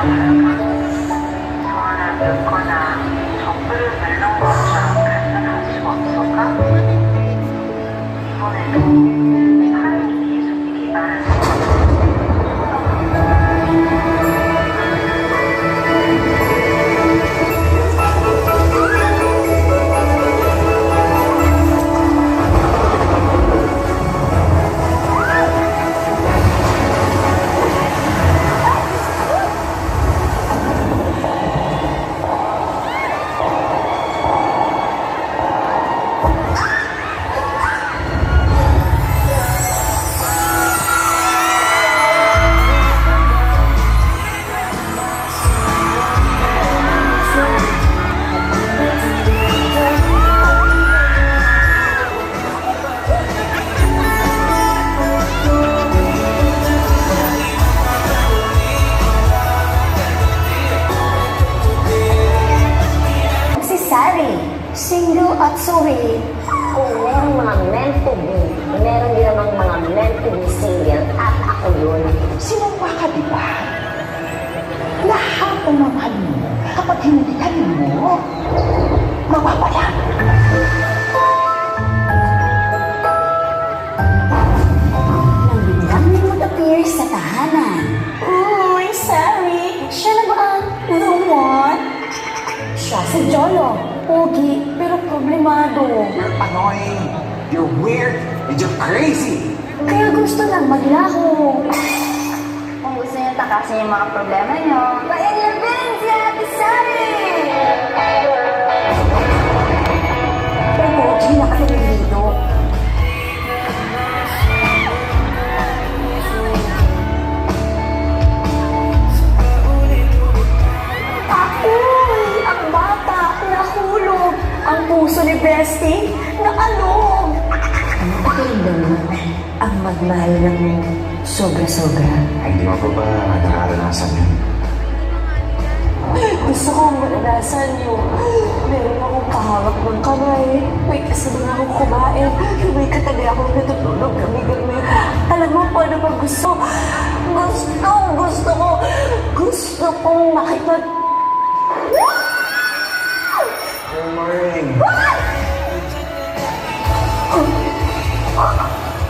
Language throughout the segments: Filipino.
전화를 듣거나 정보를 멜론 것처럼 간단할 수 없을까? 이번에도 사랑이 계속되기 바랍니다. Single at sweet. Kung merong mga meant to be, meron din namang mga meant to be single at ako yun. Sinumpa ka, di ba? Lahat ng mamahal mo, kapag hinindihan mo, mawawala. Nang biglang may mag-appear sa tahanan. Uy, sorry! Siya na ba ang the one? Siya si Jolo. Pogi, pero problemado. You're annoying. You're weird. And you're crazy. Kaya gusto lang maglaho. Kung gusto niyo takasin yung mga problema niyo, pa-intervene si Ate Sari! Pero pogi na kasi dito. Ako'y ang bata nahulog. Ang puso ni Bestie naalog. Ano pakiramdam mo ang magmahal ng sobra-sobra? Ay, hindi mo pa ba nakaranasan yun? Gusto kong maranasan yung meron akong kahawak ng kamay, may kasama akong kumain, may katabi akong natutulog kami-kami. Alam mo po ano ba gusto? Gusto kong makipag... Good morning.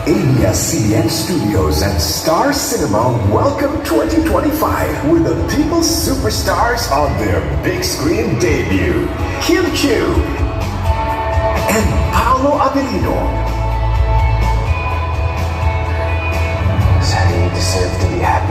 ABS-CBN Studios and Star Cinema welcome 2025 with the People's Superstars on their big screen debut. Kim Chiu and Paolo Avellino. Sari, you deserve to be happy.